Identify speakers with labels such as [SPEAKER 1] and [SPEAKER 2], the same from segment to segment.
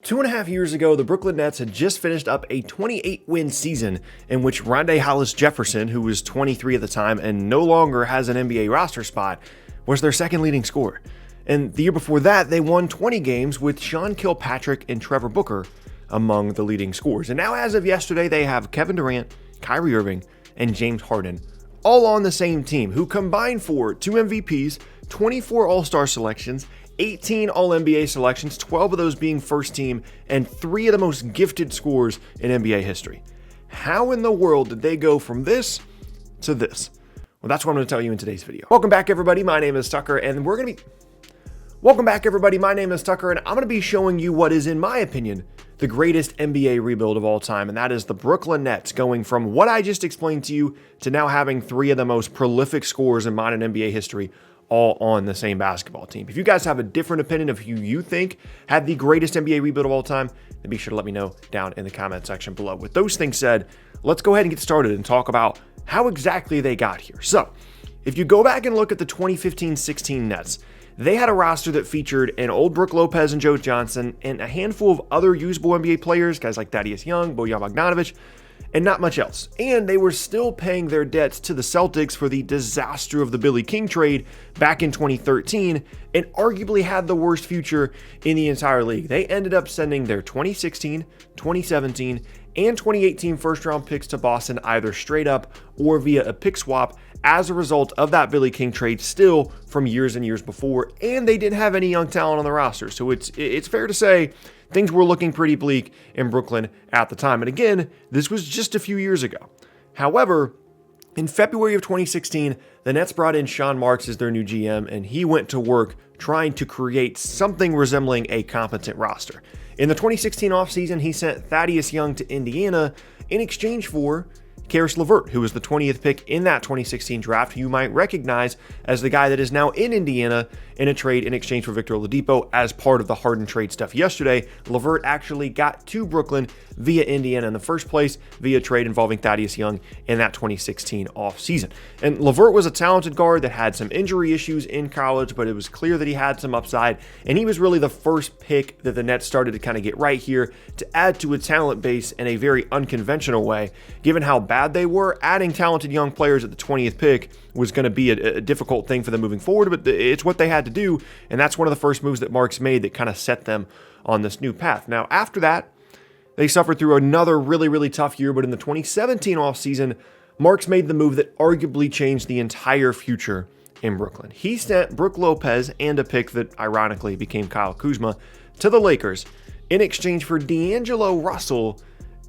[SPEAKER 1] 2.5 years ago, the Brooklyn Nets had just finished up a 28-win season in which Rondae Hollis-Jefferson, who was 23 at the time and no longer has an NBA roster spot, was their second leading scorer. And the year before that, they won 20 games with Sean Kilpatrick and Trevor Booker among the leading scorers. And now, as of yesterday, they have Kevin Durant, Kyrie Irving, and James Harden all on the same team, who combined for 2 MVPs, 24 All-Star selections, 18 All-NBA selections, 12 of those being first team, and 3 of the most gifted scorers in NBA history. How in the world did they go from this to this? Well, that's what I'm going to tell you in today's video. Welcome back, everybody. My name is Tucker, and I'm going to be showing you what is, in my opinion, the greatest NBA rebuild of all time, and that is the Brooklyn Nets going from what I just explained to you to now having 3 of the most prolific scorers in modern NBA history all on the same basketball team. If you guys have a different opinion of who you think had the greatest NBA rebuild of all time, then be sure to let me know down in the comment section below. With those things said, let's go ahead and get started and talk about how exactly they got here. So, if you go back and look at the 2015-16 Nets, they had a roster that featured an old Brook Lopez and Joe Johnson and a handful of other usable NBA players, guys like Thaddeus Young, Bojan Bogdanovic, and not much else. And they were still paying their debts to the Celtics for the disaster of the Billy King trade back in 2013, and arguably had the worst future in the entire league. They ended up sending their 2016, 2017, and 2018 first-round picks to Boston either straight up or via a pick swap as a result of that Billy King trade still from years and years before, and they didn't have any young talent on the roster. So it's fair to say things were looking pretty bleak in Brooklyn at the time. And again, this was just a few years ago. However, in February of 2016, the Nets brought in Sean Marks as their new GM, and he went to work trying to create something resembling a competent roster. In the 2016 offseason, he sent Thaddeus Young to Indiana in exchange for Caris LeVert, who was the 20th pick in that 2016 draft, who you might recognize as the guy that is now in Indiana in a trade in exchange for Victor Oladipo as part of the Harden trade stuff yesterday. LeVert actually got to Brooklyn via Indiana in the first place via trade involving Thaddeus Young in that 2016 offseason. And LeVert was a talented guard that had some injury issues in college, but it was clear that he had some upside, and he was really the first pick that the Nets started to kind of get right here to add to a talent base in a very unconventional way. Given how bad they were, adding talented young players at the 20th pick was going to be a difficult thing for them moving forward, but it's what they had to do, and that's one of the first moves that Marks made that kind of set them on this new path. Now, after that, they suffered through another really, really tough year, but in the 2017 offseason, Marks made the move that arguably changed the entire future in Brooklyn. He sent Brook Lopez and a pick that ironically became Kyle Kuzma to the Lakers in exchange for D'Angelo Russell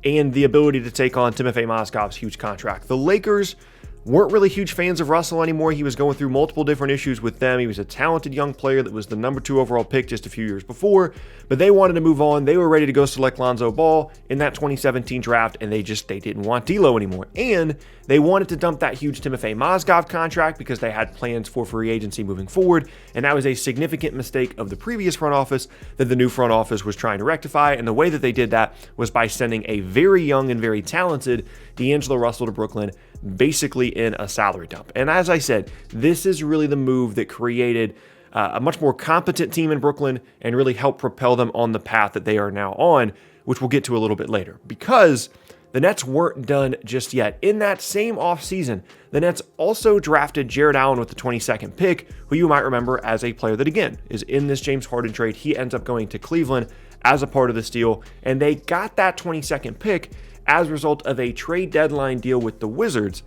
[SPEAKER 1] and the ability to take on Timofey Mozgov's huge contract. The Lakers weren't really huge fans of Russell anymore. He was going through multiple different issues with them. He was a talented young player that was the number 2 overall pick just a few years before, but they wanted to move on. They were ready to go select Lonzo Ball in that 2017 draft, and they didn't want D'Lo anymore. And they wanted to dump that huge Timofey Mozgov contract because they had plans for free agency moving forward, and that was a significant mistake of the previous front office that the new front office was trying to rectify, and the way that they did that was by sending a very young and very talented D'Angelo Russell to Brooklyn, basically in a salary dump. And as I said, this is really the move that created a much more competent team in Brooklyn and really helped propel them on the path that they are now on, which we'll get to a little bit later. Because the Nets weren't done just yet. In that same offseason, the Nets also drafted Jarrett Allen with the 22nd pick, who you might remember as a player that, again, is in this James Harden trade. He ends up going to Cleveland as a part of this deal, and they got that 22nd pick as a result of a trade deadline deal with the Wizards,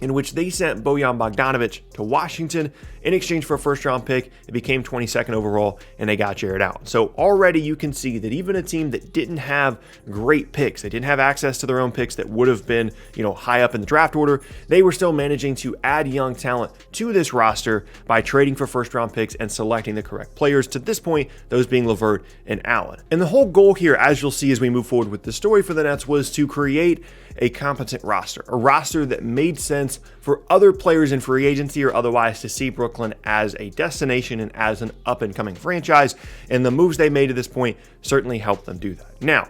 [SPEAKER 1] in which they sent Bojan Bogdanovic to Washington in exchange for a first-round pick. It became 22nd overall, and they got Jarrett Allen. So already you can see that even a team that didn't have great picks, they didn't have access to their own picks that would have been, high up in the draft order, they were still managing to add young talent to this roster by trading for first-round picks and selecting the correct players. To this point, those being LeVert and Allen. And the whole goal here, as you'll see as we move forward with the story for the Nets, was to create a competent roster, a roster that made sense for other players in free agency or otherwise to see Brooklyn as a destination and as an up-and-coming franchise, and the moves they made to this point certainly helped them do that. Now,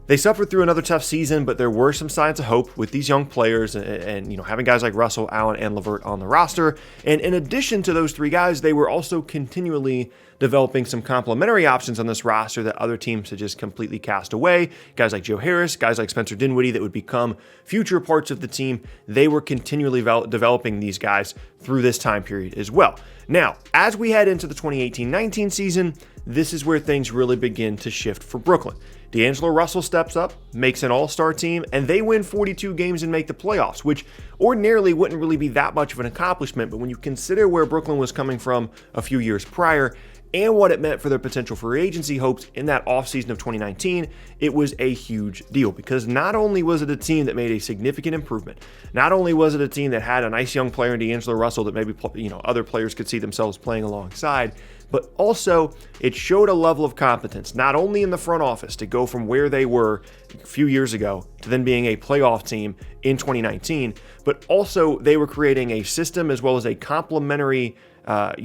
[SPEAKER 1] they suffered through another tough season, but there were some signs of hope with these young players and having guys like Russell, Allen, and LeVert on the roster. And in addition to those 3 guys, they were also continually developing some complementary options on this roster that other teams had just completely cast away. Guys like Joe Harris, guys like Spencer Dinwiddie that would become future parts of the team. They were continually developing these guys through this time period as well. Now, as we head into the 2018-19 season, this is where things really begin to shift for Brooklyn. D'Angelo Russell steps up, makes an all-star team, and they win 42 games and make the playoffs, which ordinarily wouldn't really be that much of an accomplishment, but when you consider where Brooklyn was coming from a few years prior and what it meant for their potential free agency hopes in that offseason of 2019, it was a huge deal because not only was it a team that made a significant improvement, not only was it a team that had a nice young player in D'Angelo Russell that maybe other players could see themselves playing alongside, but also it showed a level of competence, not only in the front office to go from where they were a few years ago to then being a playoff team in 2019, but also they were creating a system as well as a complementary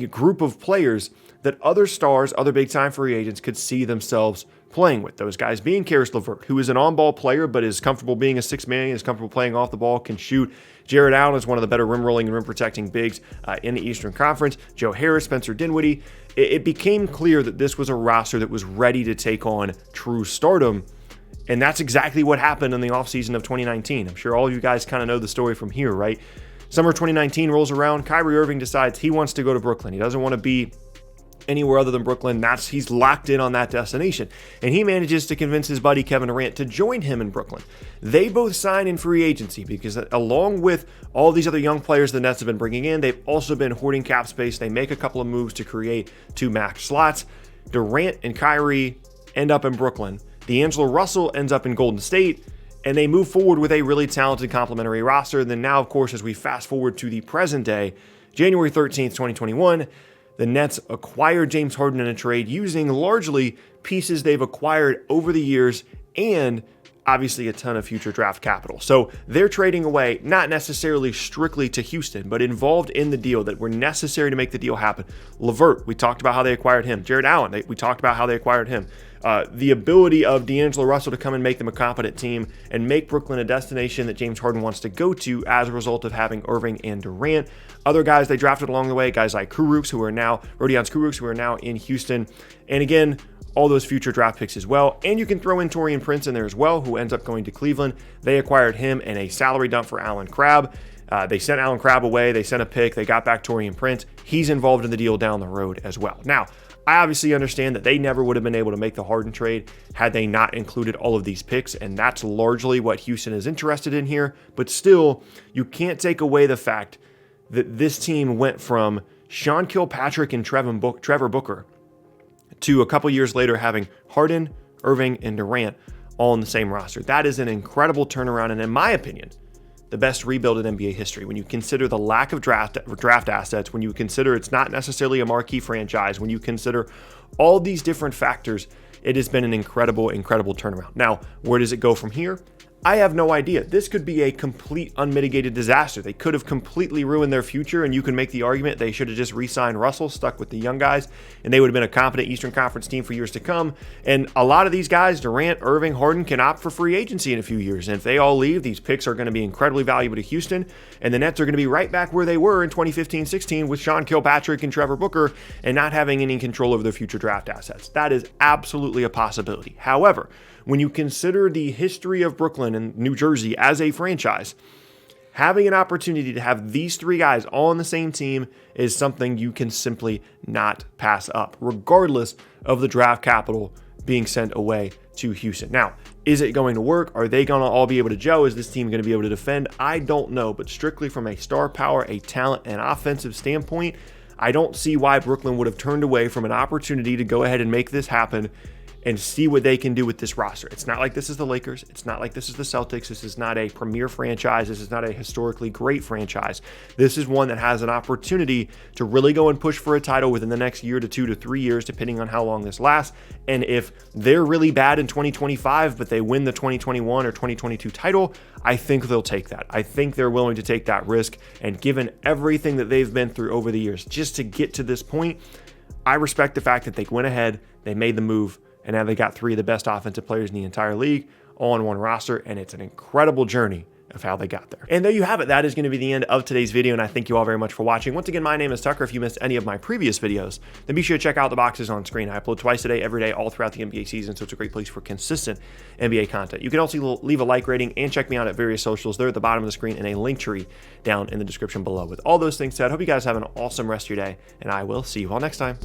[SPEAKER 1] group of players that other stars, other big-time free agents could see themselves playing with. Those guys being Caris LeVert, who is an on-ball player but is comfortable being a sixth man, is comfortable playing off the ball, can shoot. Jarrett Allen is one of the better rim-rolling and rim-protecting bigs in the Eastern Conference. Joe Harris, Spencer Dinwiddie. It became clear that this was a roster that was ready to take on true stardom, and that's exactly what happened in the offseason of 2019. I'm sure all of you guys kind of know the story from here, right? Summer 2019 rolls around. Kyrie Irving decides he wants to go to Brooklyn. He doesn't want to be anywhere other than Brooklyn. He's locked in on that destination. And he manages to convince his buddy Kevin Durant to join him in Brooklyn. They both sign in free agency because along with all these other young players the Nets have been bringing in, they've also been hoarding cap space. They make a couple of moves to create 2 max slots. Durant and Kyrie end up in Brooklyn. D'Angelo Russell ends up in Golden State. And they move forward with a really talented complementary roster. And then now, of course, as we fast forward to the present day, January 13th, 2021, the Nets acquired James Harden in a trade using largely pieces they've acquired over the years and obviously a ton of future draft capital. So they're trading away, not necessarily strictly to Houston, but involved in the deal that were necessary to make the deal happen. LeVert, we talked about how they acquired him. Jarrett Allen, we talked about how they acquired him. The ability of D'Angelo Russell to come and make them a competent team and make Brooklyn a destination that James Harden wants to go to as a result of having Irving and Durant. Other guys they drafted along the way, guys like Rodions Kurucs, who are now in Houston. And again, all those future draft picks as well. And you can throw in Taurean Prince in there as well, who ends up going to Cleveland. They acquired him in a salary dump for Allen Crabbe. They sent Allen Crabbe away. They sent a pick. They got back Taurean Prince. He's involved in the deal down the road as well. Now, I obviously understand that they never would have been able to make the Harden trade had they not included all of these picks, and that's largely what Houston is interested in here. But still, you can't take away the fact that this team went from Sean Kilpatrick and Trevor Booker to a couple years later having Harden, Irving, and Durant all in the same roster. That is an incredible turnaround, and in my opinion, the best rebuild in NBA history. When you consider the lack of draft assets, when you consider it's not necessarily a marquee franchise, when you consider all these different factors, it has been an incredible turnaround. Now, where does it go from here? I have no idea. This could be a complete unmitigated disaster. They could have completely ruined their future, and you can make the argument they should have just re-signed Russell, stuck with the young guys, and they would have been a competent Eastern Conference team for years to come. And a lot of these guys, Durant, Irving, Harden, can opt for free agency in a few years. And if they all leave, these picks are going to be incredibly valuable to Houston, and the Nets are going to be right back where they were in 2015-16 with Sean Kilpatrick and Trevor Booker and not having any control over their future draft assets. That is absolutely a possibility. However, when you consider the history of Brooklyn and New Jersey as a franchise, having an opportunity to have these 3 guys all on the same team is something you can simply not pass up, regardless of the draft capital being sent away to Houston. Now, is it going to work? Are they going to all be able to gel? Is this team going to be able to defend? I don't know, but strictly from a star power, a talent, and offensive standpoint, I don't see why Brooklyn would have turned away from an opportunity to go ahead and make this happen and see what they can do with this roster. It's not like this is the Lakers. It's not like this is the Celtics. This is not a premier franchise. This is not a historically great franchise. This is one that has an opportunity to really go and push for a title within the next year to 2 to 3 years, depending on how long this lasts. And if they're really bad in 2025, but they win the 2021 or 2022 title, I think they'll take that. I think they're willing to take that risk. And given everything that they've been through over the years, just to get to this point, I respect the fact that they went ahead, they made the move, and now they got 3 of the best offensive players in the entire league all on one roster, and it's an incredible journey of how they got there. And there you have it. That is going to be the end of today's video, and I thank you all very much for watching. Once again, my name is Tucker. If you missed any of my previous videos, then be sure to check out the boxes on screen. I upload twice a day, every day, all throughout the NBA season, so it's a great place for consistent NBA content. You can also leave a like rating and check me out at various socials. They're at the bottom of the screen and a link tree down in the description below. With all those things said, I hope you guys have an awesome rest of your day, and I will see you all next time.